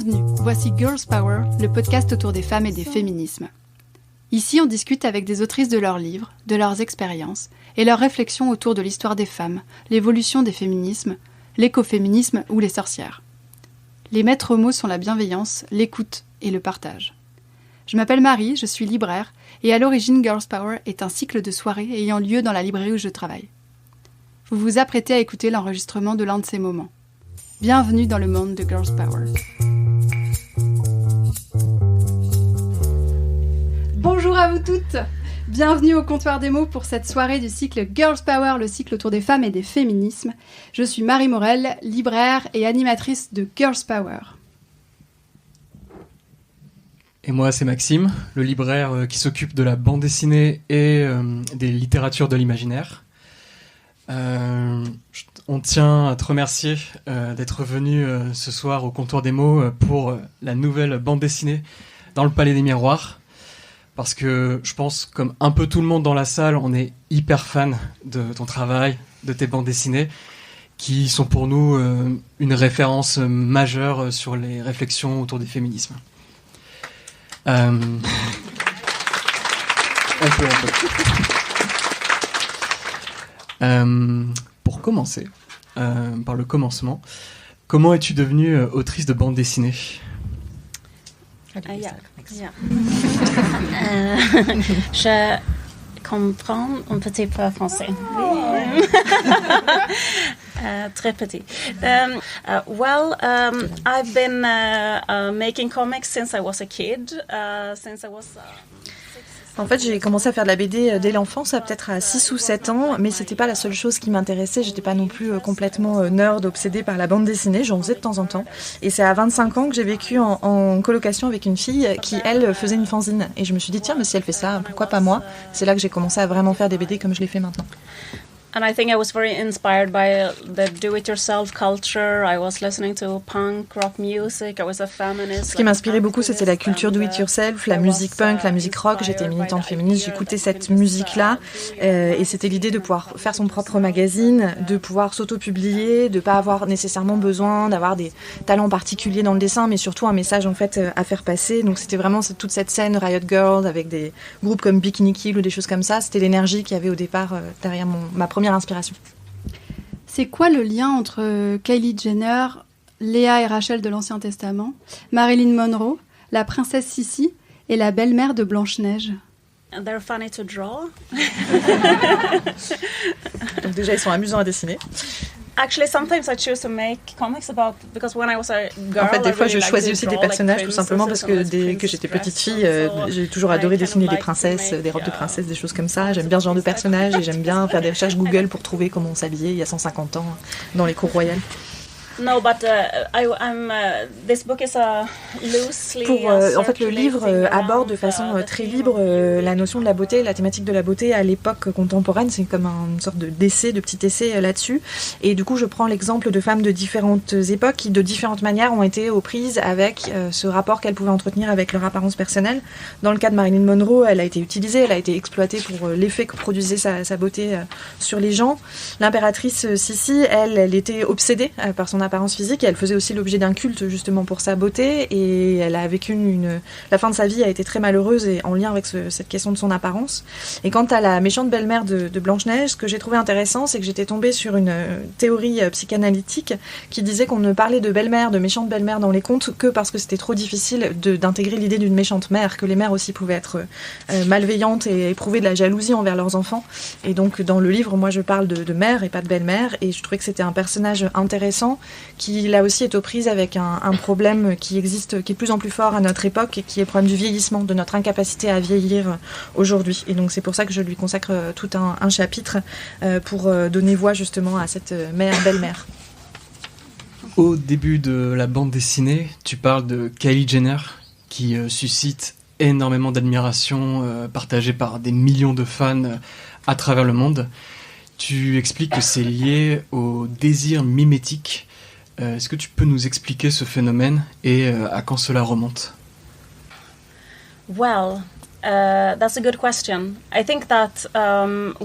Bienvenue, voici Girls Power, le podcast autour des femmes et des féminismes. Ici, on discute avec des autrices de leurs livres, de leurs expériences et leurs réflexions autour de l'histoire des femmes, l'évolution des féminismes, l'écoféminisme ou les sorcières. Les maîtres mots sont la bienveillance, l'écoute et le partage. Je m'appelle Marie, je suis libraire et à l'origine Girls Power est un cycle de soirées ayant lieu dans la librairie où je travaille. Vous vous apprêtez à écouter l'enregistrement de l'un de ces moments. Bienvenue dans le monde de Girls Power. Bonjour à vous toutes. Bienvenue au Comptoir des mots pour cette soirée du cycle Girls Power, le cycle autour des femmes et des féminismes. Je suis Marie Morel, libraire et animatrice de Girls Power. Et moi, c'est Maxime, le libraire qui s'occupe de la bande dessinée et des littératures de l'imaginaire. On tient à te remercier d'être venu ce soir au Comptoir des mots pour la nouvelle bande dessinée dans le Palais des Miroirs. Parce que je pense, comme un peu tout le monde dans la salle, on est hyper fan de ton travail, de tes bandes dessinées, qui sont pour nous une référence majeure sur les réflexions autour des féminismes. On peut. Pour commencer, par le commencement, comment es-tu devenue autrice de bande dessinée ? Je comprends un petit peu français. Très petit. I've been making comics since I was a kid. En fait, j'ai commencé à faire de la BD dès l'enfance, peut-être à 6 ou 7 ans, mais c'était pas la seule chose qui m'intéressait. J'étais pas non plus complètement nerd, obsédée par la bande dessinée, j'en faisais de temps en temps. Et c'est à 25 ans que j'ai vécu en colocation avec une fille qui, elle, faisait une fanzine. Et je me suis dit, tiens, mais si elle fait ça, pourquoi pas moi ? C'est là que j'ai commencé à vraiment faire des BD comme je les fais maintenant. And I think I was very inspired by the do-it-yourself culture. I was listening to punk rock music. I was a feminist. Ce qui m'inspirait beaucoup, c'était la culture do-it-yourself, la musique punk, la musique rock. J'étais militante féministe, j'écoutais cette musique-là. Et c'était l'idée de pouvoir faire son propre magazine, de pouvoir s'auto-publier, de pas avoir nécessairement besoin d'avoir des talents particuliers dans le dessin, mais surtout un message en fait à faire passer. Donc c'était vraiment toute cette scène Riot Girl avec des groupes comme Bikini Kill ou des choses comme ça. C'était l'énergie qu'il y avait au départ derrière ma première inspiration. C'est quoi le lien entre Kylie Jenner, Léa et Rachel de l'Ancien Testament, Marilyn Monroe, la princesse Sissi et la belle-mère de Blanche-Neige ? They're funny to draw. Donc déjà, ils sont amusants à dessiner. Actually, sometimes I choose to make comics about because when I was a girl. En fait, des fois, je choisis aussi des personnages tout simplement parce que dès que j'étais petite fille, j'ai toujours adoré dessiner des princesses, des robes de princesse, des choses comme ça. J'aime bien ce genre de personnages et j'aime bien faire des recherches Google pour trouver comment on s'habillait il y a 150 ans dans les cours royales. No, but this book is loosely. En fait, le livre aborde de façon très libre la notion de la beauté, la thématique de la beauté à l'époque contemporaine. C'est comme une sorte de petit essai là-dessus. Et du coup, je prends l'exemple de femmes de différentes époques qui, de différentes manières, ont été aux prises avec ce rapport qu'elles pouvaient entretenir avec leur apparence personnelle. Dans le cas de Marilyn Monroe, elle a été utilisée, elle a été exploitée pour l'effet que produisait sa beauté sur les gens. L'impératrice Sissi, elle était obsédée par son apparence physique et elle faisait aussi l'objet d'un culte justement pour sa beauté et elle a vécu la fin de sa vie a été très malheureuse et en lien avec cette question de son apparence. Et quant à la méchante belle-mère de Blanche-Neige, ce que j'ai trouvé intéressant, c'est que j'étais tombée sur une théorie psychanalytique qui disait qu'on ne parlait de belle-mère, de méchante belle-mère dans les contes que parce que c'était trop difficile d'intégrer l'idée d'une méchante mère, que les mères aussi pouvaient être malveillantes et éprouver de la jalousie envers leurs enfants. Et donc dans le livre, moi je parle de mère et pas de belle-mère et je trouvais que c'était un personnage intéressant qui là aussi est aux prises avec un problème qui existe, qui est de plus en plus fort à notre époque et qui est le problème du vieillissement, de notre incapacité à vieillir aujourd'hui. Et donc c'est pour ça que je lui consacre tout un chapitre pour donner voix justement à cette belle-mère. Au début de la bande dessinée, tu parles de Kylie Jenner qui suscite énormément d'admiration partagée par des millions de fans à travers le monde. Tu expliques que c'est lié au désir mimétique. Est-ce que tu peux nous expliquer ce phénomène et à quand cela remonte ? Well, That's a good question. I think that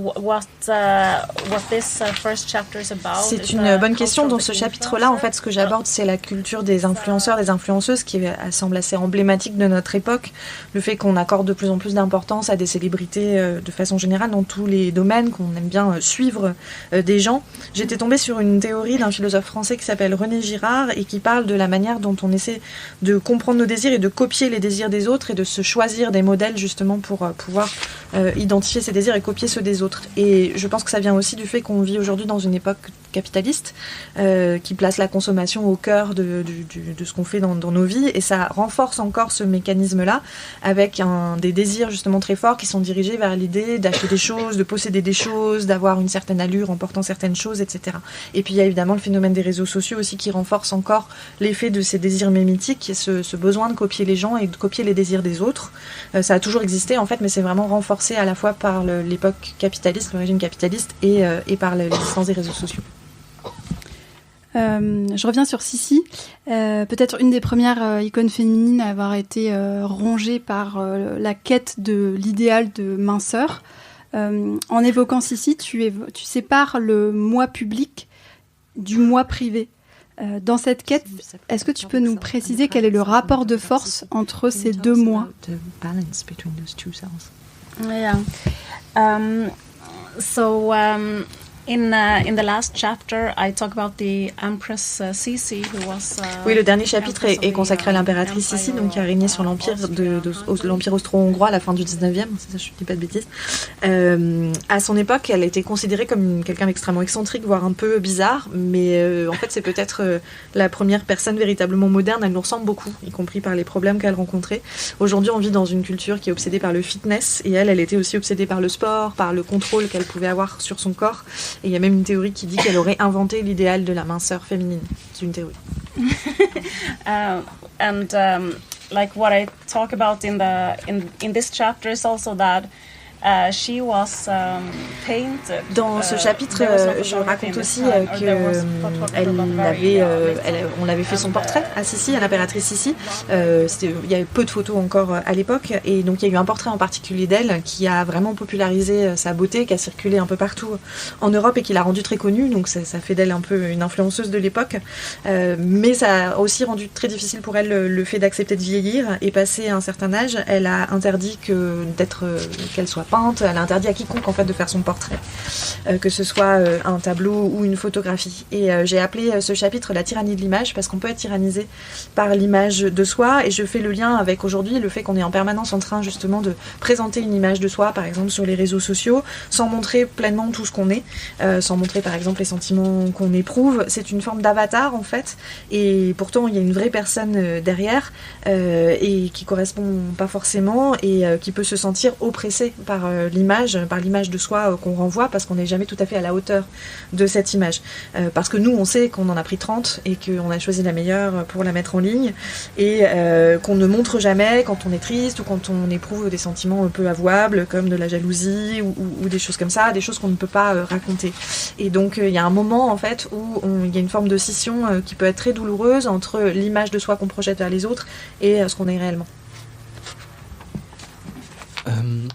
what this first chapter is about. C'est une bonne question. Dans ce chapitre-là, en fait, ce que j'aborde, c'est la culture des influenceurs, des influenceuses, qui semble assez emblématique de notre époque. Le fait qu'on accorde de plus en plus d'importance à des célébrités de façon générale dans tous les domaines, qu'on aime bien suivre des gens. J'étais tombée sur une théorie d'un philosophe français qui s'appelle René Girard et qui parle de la manière dont on essaie de comprendre nos désirs et de copier les désirs des autres et de se choisir des modèles justement pour pouvoir identifier ses désirs et copier ceux des autres. Et je pense que ça vient aussi du fait qu'on vit aujourd'hui dans une époque capitaliste qui place la consommation au cœur de ce qu'on fait dans nos vies, et ça renforce encore ce mécanisme-là avec des désirs justement très forts qui sont dirigés vers l'idée d'acheter des choses, de posséder des choses, d'avoir une certaine allure en portant certaines choses, etc. Et puis il y a évidemment le phénomène des réseaux sociaux aussi qui renforce encore l'effet de ces désirs mimétiques et ce besoin de copier les gens et de copier les désirs des autres. Ça a toujours existé en fait, mais c'est vraiment renforcé à la fois par l'époque capitaliste, le régime capitaliste, et par l'existence des réseaux sociaux. Je reviens sur Sissi, peut-être une des premières icônes féminines à avoir été rongée par la quête de l'idéal de minceur. En évoquant Sissi, tu sépares le moi public du moi privé. Dans cette quête, est-ce que tu peux nous préciser quel est le rapport de force entre ces deux moi? Yeah. In the last chapter, I talk about the Empress Sisi, who was. Oui, le dernier chapitre est consacré à l'impératrice Sissi, donc qui a régné sur l'empire l'empire austro-hongrois à la fin du 19e, ça, je ne dis pas de bêtises. À son époque, elle était considérée comme quelqu'un d'extrêmement excentrique, voire un peu bizarre, mais en fait, c'est peut-être la première personne véritablement moderne. Elle nous ressemble beaucoup, y compris par les problèmes qu'elle rencontrait. Aujourd'hui, on vit dans une culture qui est obsédée par le fitness, et elle était aussi obsédée par le sport, par le contrôle qu'elle pouvait avoir sur son corps. Et il y a même une théorie qui dit qu'elle aurait inventé l'idéal de la minceur féminine. C'est une théorie. Like what I talk about in this chapter is also that she was painted. Dans ce chapitre, je raconte aussi on l'avait fait son portrait à Sissi, à l'impératrice Sissi. Il y avait peu de photos encore à l'époque, et donc il y a eu un portrait en particulier d'elle qui a vraiment popularisé sa beauté, qui a circulé un peu partout en Europe et qui l'a rendue très connue. Donc ça fait d'elle un peu une influenceuse de l'époque, mais ça a aussi rendu très difficile pour elle le fait d'accepter de vieillir, et passé un certain âge, elle a interdit qu'elle soit peinte. Elle a interdit à quiconque en fait de faire son portrait, que ce soit un tableau ou une photographie. Et j'ai appelé ce chapitre la tyrannie de l'image, parce qu'on peut être tyrannisé par l'image de soi, et je fais le lien avec aujourd'hui le fait qu'on est en permanence en train justement de présenter une image de soi, par exemple sur les réseaux sociaux, sans montrer pleinement tout ce qu'on est, sans montrer par exemple les sentiments qu'on éprouve. C'est une forme d'avatar en fait, et pourtant il y a une vraie personne derrière, et qui correspond pas forcément, et qui peut se sentir oppressée par l'image de soi qu'on renvoie, parce qu'on n'est jamais tout à fait à la hauteur de cette image. Parce que nous, on sait qu'on en a pris 30 et qu'on a choisi la meilleure pour la mettre en ligne, et qu'on ne montre jamais quand on est triste ou quand on éprouve des sentiments un peu avouables, comme de la jalousie ou des choses comme ça, des choses qu'on ne peut pas raconter. Et donc, il y a un moment, en fait, où il y a une forme de scission qui peut être très douloureuse entre l'image de soi qu'on projette vers les autres et ce qu'on est réellement.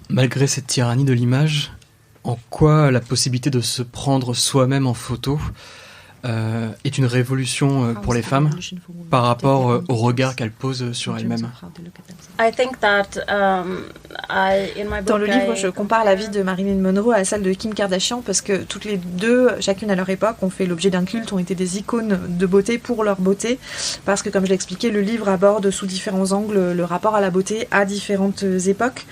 Malgré cette tyrannie de l'image, en quoi la possibilité de se prendre soi-même en photo est une révolution pour les femmes par rapport au regard qu'elles posent sur elles-mêmes? Dans le livre, je compare la vie de Marilyn Monroe à celle de Kim Kardashian, parce que toutes les deux, chacune à leur époque, ont fait l'objet d'un culte, ont été des icônes de beauté pour leur beauté, parce que, comme je l'ai expliqué, le livre aborde sous différents angles le rapport à la beauté à différentes époques.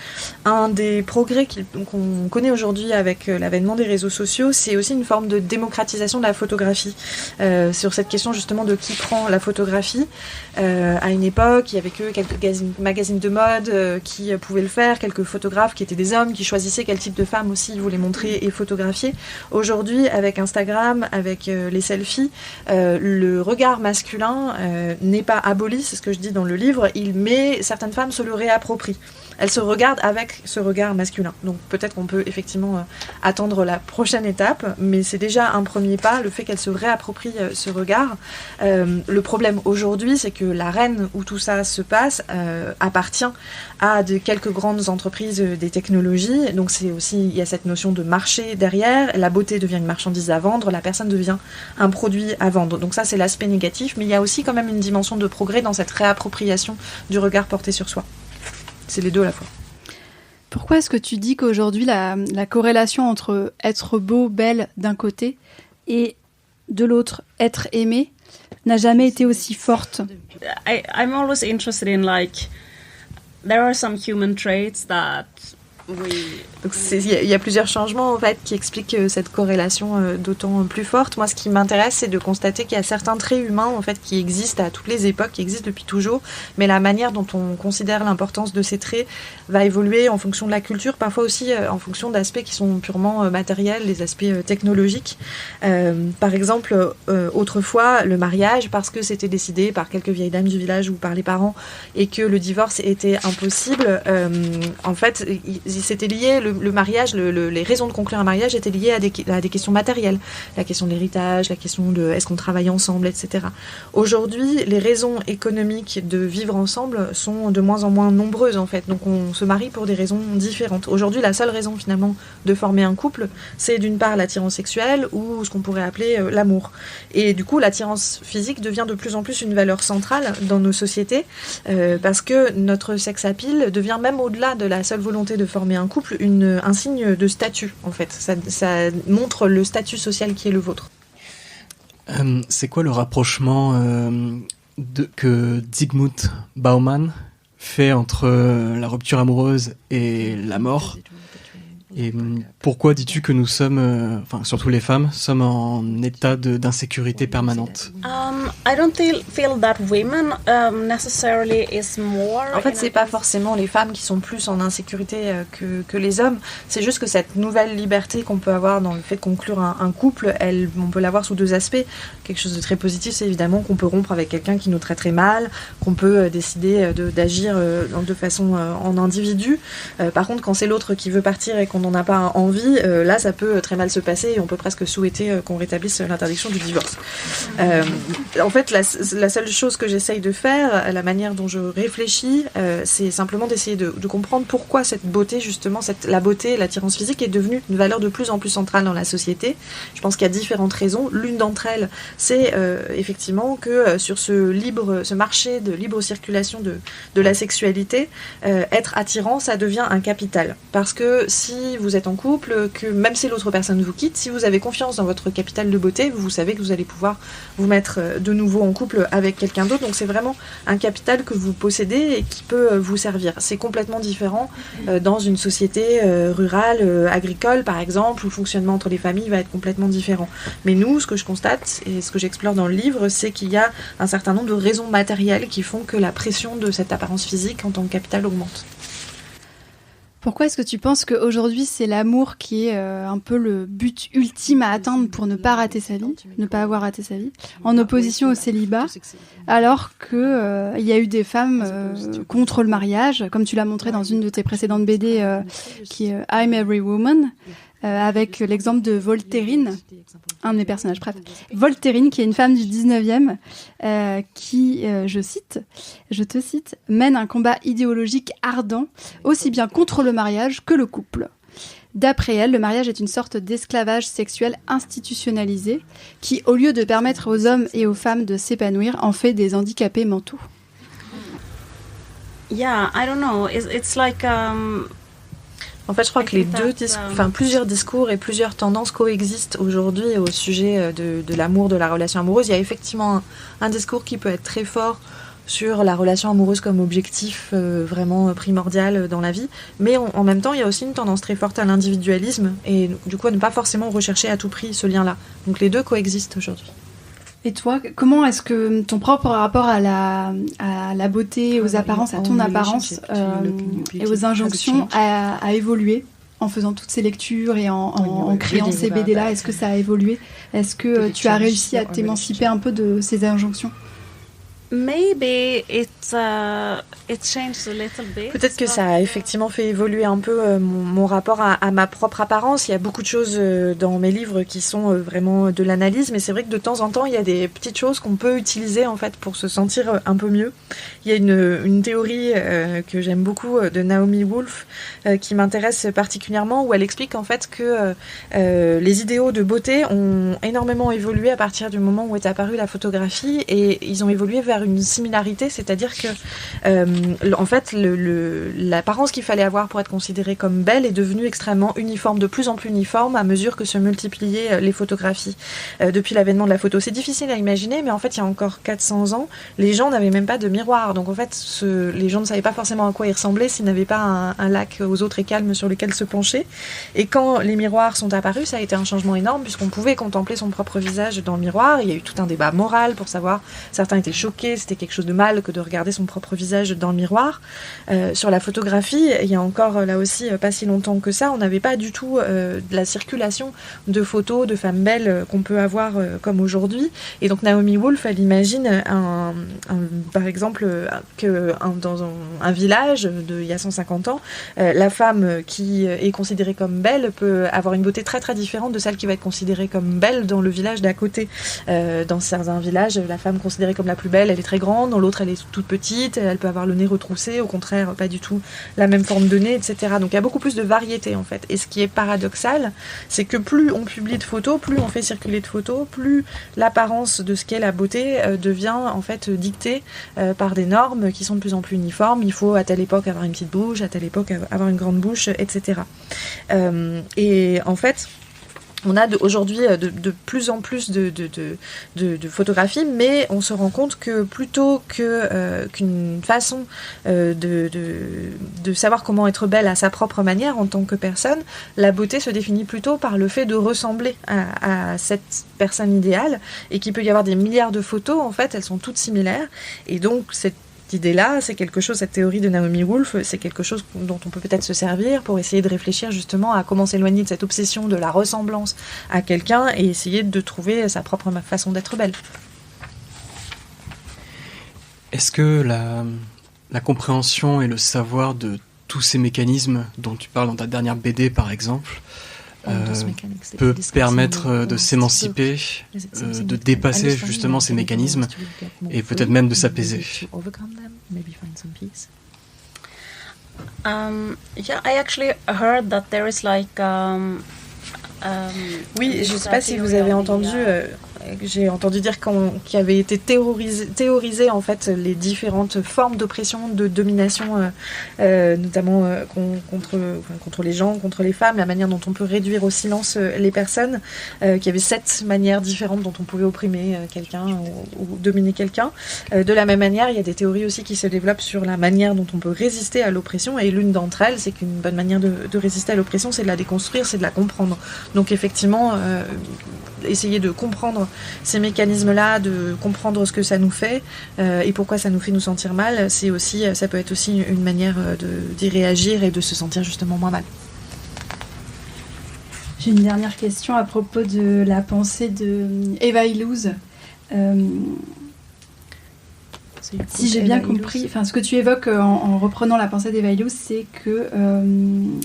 Un des progrès qu'on connaît aujourd'hui avec l'avènement des réseaux sociaux, c'est aussi une forme de démocratisation de la photographie. Sur cette question justement de qui prend la photographie. À une époque, il y avait que quelques magazines de mode qui pouvaient le faire, quelques photographes qui étaient des hommes, qui choisissaient quel type de femmes aussi ils voulaient montrer et photographier. Aujourd'hui, avec Instagram, avec les selfies, le regard masculin n'est pas aboli, c'est ce que je dis dans le livre, mais certaines femmes se le réapproprient. elle se regarde avec ce regard masculin. Donc peut-être qu'on peut effectivement attendre la prochaine étape, mais c'est déjà un premier pas, le fait qu'elle se réapproprie ce regard. Le problème aujourd'hui, c'est que l'arène où tout ça se passe appartient à quelques grandes entreprises des technologies. Donc c'est aussi, il y a cette notion de marché derrière. La beauté devient une marchandise à vendre, la personne devient un produit à vendre. Donc ça, c'est l'aspect négatif, mais il y a aussi quand même une dimension de progrès dans cette réappropriation du regard porté sur soi. C'est les deux à la fois. Pourquoi est-ce que tu dis qu'aujourd'hui, la corrélation entre être beau, belle d'un côté et de l'autre, être aimé, n'a jamais été aussi forte? I'm always interested in there are some human traits that Donc il y a plusieurs changements en fait qui expliquent cette corrélation d'autant plus forte. Moi, ce qui m'intéresse, c'est de constater qu'il y a certains traits humains en fait qui existent à toutes les époques, qui existent depuis toujours, mais la manière dont on considère l'importance de ces traits va évoluer en fonction de la culture, parfois aussi en fonction d'aspects qui sont purement matériels, des aspects technologiques. Par exemple, autrefois, le mariage, parce que c'était décidé par quelques vieilles dames du village ou par les parents, et que le divorce était impossible, en fait, c'était lié, le mariage, les raisons de conclure un mariage étaient liées à des questions matérielles. La question de l'héritage, la question de est-ce qu'on travaille ensemble, etc. Aujourd'hui, les raisons économiques de vivre ensemble sont de moins en moins nombreuses, en fait. Donc on se marie pour des raisons différentes. Aujourd'hui, la seule raison, finalement, de former un couple, c'est d'une part l'attirance sexuelle ou ce qu'on pourrait appeler l'amour. Et du coup, l'attirance physique devient de plus en plus une valeur centrale dans nos sociétés parce que notre sex appeal devient même au-delà de la seule volonté de former un couple, un signe de statut, en fait. Ça montre le statut social qui est le vôtre. C'est quoi le rapprochement que Zygmunt Bauman fait entre la rupture amoureuse et la mort? Et pourquoi dis-tu que nous sommes, surtout les femmes, sommes en état d'insécurité permanente? I don't feel that women necessarily is more. En fait, c'est pas forcément les femmes qui sont plus en insécurité que les hommes. C'est juste que cette nouvelle liberté qu'on peut avoir dans le fait de conclure un couple, on peut l'avoir sous deux aspects. Quelque chose de très positif, c'est évidemment qu'on peut rompre avec quelqu'un qui nous traiterait mal, qu'on peut décider d'agir de façon en individu. Par contre, quand c'est l'autre qui veut partir et qu'on n'en a pas envie, là ça peut très mal se passer et on peut presque souhaiter qu'on rétablisse l'interdiction du divorce. En fait, la seule chose que j'essaye de faire, la manière dont je réfléchis, c'est simplement d'essayer de comprendre pourquoi cette beauté, justement, la beauté, l'attirance physique est devenue une valeur de plus en plus centrale dans la société. Je pense qu'il y a différentes raisons. L'une d'entre elles, c'est effectivement que sur ce marché de libre circulation de la sexualité, être attirant, ça devient un capital. Parce que si vous êtes en couple, que même si l'autre personne vous quitte, si vous avez confiance dans votre capital de beauté, vous savez que vous allez pouvoir vous mettre de nouveau en couple avec quelqu'un d'autre. Donc c'est vraiment un capital que vous possédez et qui peut vous servir. C'est complètement différent dans une société rurale, agricole par exemple, où le fonctionnement entre les familles va être complètement différent. Mais nous, ce que je constate et ce que j'explore dans le livre, c'est qu'il y a un certain nombre de raisons matérielles qui font que la pression de cette apparence physique en tant que capital augmente. Pourquoi est-ce que tu penses qu'aujourd'hui c'est l'amour qui est un peu le but ultime à atteindre pour ne pas rater sa vie, ne pas avoir raté sa vie, en opposition au célibat, alors que il y a eu des femmes contre le mariage, comme tu l'as montré dans une de tes précédentes BD qui est I'm Every Woman, avec l'exemple de Voltairine, un de mes personnages, bref. Voltairine, qui est une femme du 19e, qui, je te cite, mène un combat idéologique ardent, aussi bien contre le mariage que le couple. D'après elle, le mariage est une sorte d'esclavage sexuel institutionnalisé qui, au lieu de permettre aux hommes et aux femmes de s'épanouir, en fait des handicapés mentaux. Yeah, I don't know. It's like... En fait, je crois que plusieurs discours et plusieurs tendances coexistent aujourd'hui au sujet de l'amour, de la relation amoureuse. Il y a effectivement un discours qui peut être très fort sur la relation amoureuse comme objectif vraiment primordial dans la vie. Mais en même temps, il y a aussi une tendance très forte à l'individualisme et du coup à ne pas forcément rechercher à tout prix ce lien-là. Donc les deux coexistent aujourd'hui. Et toi, comment est-ce que ton propre rapport à la beauté, aux apparences, à ton apparence et aux injonctions a évolué en faisant toutes ces lectures et en créant ces BD-là? Est-ce que ça a évolué? Est-ce que tu as réussi à t'émanciper un peu de ces injonctions? Maybe it changed a little bit. Peut-être que ça a effectivement fait évoluer un peu mon rapport à ma propre apparence. Il y a beaucoup de choses dans mes livres qui sont vraiment de l'analyse, mais c'est vrai que de temps en temps, il y a des petites choses qu'on peut utiliser en fait pour se sentir un peu mieux. Il y a une théorie que j'aime beaucoup de Naomi Wolf qui m'intéresse particulièrement, où elle explique en fait que les idéaux de beauté ont énormément évolué à partir du moment où est apparue la photographie, et ils ont évolué vers une similarité, c'est-à-dire que en fait l'apparence qu'il fallait avoir pour être considérée comme belle est devenue extrêmement uniforme, de plus en plus uniforme à mesure que se multipliaient les photographies depuis l'avènement de la photo. C'est difficile à imaginer, mais en fait il y a encore 400 ans, les gens n'avaient même pas de miroir, donc en fait les gens ne savaient pas forcément à quoi ils ressemblaient s'ils n'avaient pas un lac aux autres écalmes sur lequel se pencher. Et quand les miroirs sont apparus, ça a été un changement énorme, puisqu'on pouvait contempler son propre visage dans le miroir. Il y a eu tout un débat moral pour savoir, certains étaient choqués, c'était quelque chose de mal que de regarder son propre visage dans le miroir. Sur la photographie, il y a encore là aussi pas si longtemps que ça, on n'avait pas du tout de la circulation de photos de femmes belles qu'on peut avoir comme aujourd'hui. Et donc Naomi Wolf, elle imagine par exemple dans un village il y a 150 ans, la femme qui est considérée comme belle peut avoir une beauté très très différente de celle qui va être considérée comme belle dans le village d'à côté. Dans certains villages, la femme considérée comme la plus belle, elle est très grande, dans l'autre elle est toute petite, elle peut avoir le nez retroussé, au contraire pas du tout la même forme de nez, etc. Donc il y a beaucoup plus de variété en fait. Et ce qui est paradoxal, c'est que plus on publie de photos, plus on fait circuler de photos, plus l'apparence de ce qu'est la beauté devient en fait dictée par des normes qui sont de plus en plus uniformes. Il faut à telle époque avoir une petite bouche, à telle époque avoir une grande bouche, etc. Et en fait, on a aujourd'hui de plus en plus de photographies, mais on se rend compte que plutôt qu'une façon de savoir comment être belle à sa propre manière en tant que personne, la beauté se définit plutôt par le fait de ressembler à cette personne idéale, et qu'il peut y avoir des milliards de photos, en fait, elles sont toutes similaires, et donc cette idée-là, c'est quelque chose, cette théorie de Naomi Wolf, c'est quelque chose dont on peut peut-être se servir pour essayer de réfléchir justement à comment s'éloigner de cette obsession de la ressemblance à quelqu'un et essayer de trouver sa propre façon d'être belle. Est-ce que la compréhension et le savoir de tous ces mécanismes dont tu parles dans ta dernière BD par exemple peut permettre de s'émanciper, de dépasser justement ces mécanismes et peut-être même de s'apaiser? Yeah, I actually heard that there is like oui, je ne sais pas si vous avez entendu, j'ai entendu dire qu'il avait été théorisé en fait les différentes formes d'oppression, de domination, notamment contre les gens, contre les femmes, la manière dont on peut réduire au silence les personnes, qu'il y avait 7 manières différentes dont on pouvait opprimer quelqu'un ou dominer quelqu'un. De la même manière, il y a des théories aussi qui se développent sur la manière dont on peut résister à l'oppression, et l'une d'entre elles, c'est qu'une bonne manière de résister à l'oppression, c'est de la déconstruire, c'est de la comprendre. Donc effectivement, essayer de comprendre ces mécanismes-là, de comprendre ce que ça nous fait et pourquoi ça nous fait nous sentir mal, ça peut être aussi une manière d'y réagir et de se sentir justement moins mal. J'ai une dernière question à propos de la pensée de Eva Illouz. Si j'ai bien compris, ce que tu évoques en reprenant la pensée d'Eva Illouz, c'est que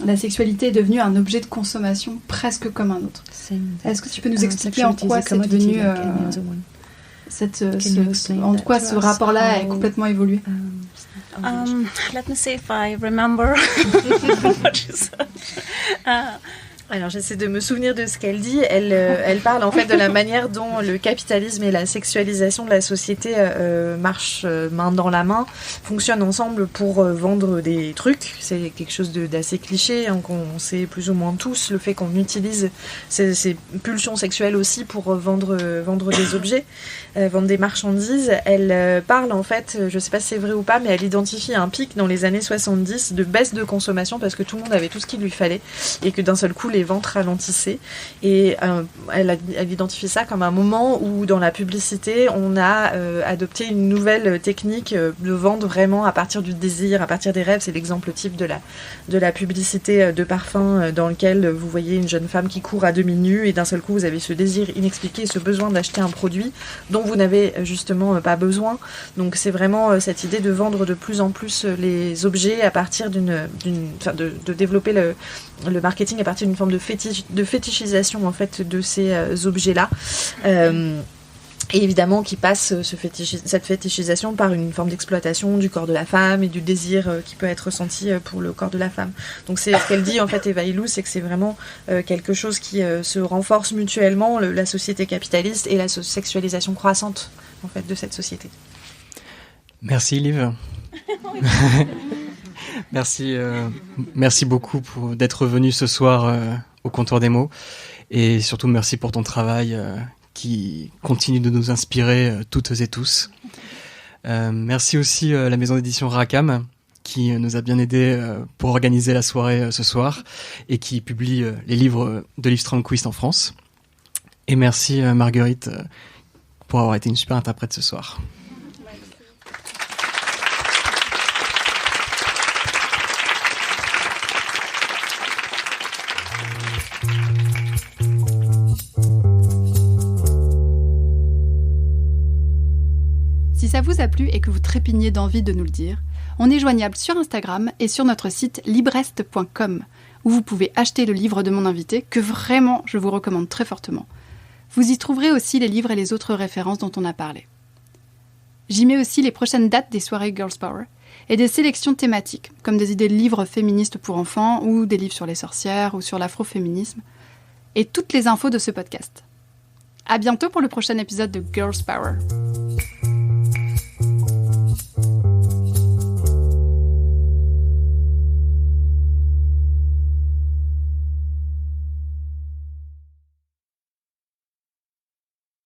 la sexualité est devenue un objet de consommation presque comme un autre. Est-ce que tu peux nous expliquer en quoi c'est devenu en quoi ce rapport-là est complètement évolué? Let me see if I remember what you said. Alors j'essaie de me souvenir de ce qu'elle dit. Elle parle en fait de la manière dont le capitalisme et la sexualisation de la société marchent main dans la main, fonctionnent ensemble pour vendre des trucs. C'est quelque chose d'assez cliché, hein, qu'on sait plus ou moins tous, le fait qu'on utilise ces pulsions sexuelles aussi pour vendre des objets, vendre des marchandises. Elle parle en fait, je sais pas si c'est vrai ou pas, mais elle identifie un pic dans les années 70 de baisse de consommation parce que tout le monde avait tout ce qu'il lui fallait et que d'un seul coup les ventes ralentissaient. Et elle identifie ça comme un moment où, dans la publicité, on a adopté une nouvelle technique de vente vraiment à partir du désir, à partir des rêves. C'est l'exemple type de la publicité de parfum dans lequel vous voyez une jeune femme qui court à demi nue et d'un seul coup vous avez ce désir inexpliqué, ce besoin d'acheter un produit dont vous n'avez justement pas besoin. Donc c'est vraiment cette idée de vendre de plus en plus les objets à partir de développer le marketing à partir d'une forme de fétichisation en fait de ces objets-là. Et évidemment qui passe cette fétichisation par une forme d'exploitation du corps de la femme et du désir qui peut être ressenti pour le corps de la femme. Donc c'est ce qu'elle dit en fait, Eva Illouz, c'est que c'est vraiment quelque chose qui se renforce mutuellement, la société capitaliste et la sexualisation croissante en fait de cette société. Merci Liv. Merci beaucoup d'être venu ce soir au Comptoir des mots et surtout merci pour ton travail qui continue de nous inspirer toutes et tous. Merci aussi la maison d'édition Rackham qui nous a bien aidés pour organiser la soirée ce soir et qui publie les livres de Liv Strömquist en France. Et merci Marguerite pour avoir été une super interprète ce soir. Si ça vous a plu et que vous trépignez d'envie de nous le dire, on est joignable sur Instagram et sur notre site librest.com, où vous pouvez acheter le livre de mon invité, que vraiment je vous recommande très fortement. Vous y trouverez aussi les livres et les autres références dont on a parlé. J'y mets aussi les prochaines dates des soirées Girls Power et des sélections thématiques, comme des idées de livres féministes pour enfants ou des livres sur les sorcières ou sur l'afroféminisme, et toutes les infos de ce podcast. À bientôt pour le prochain épisode de Girls Power.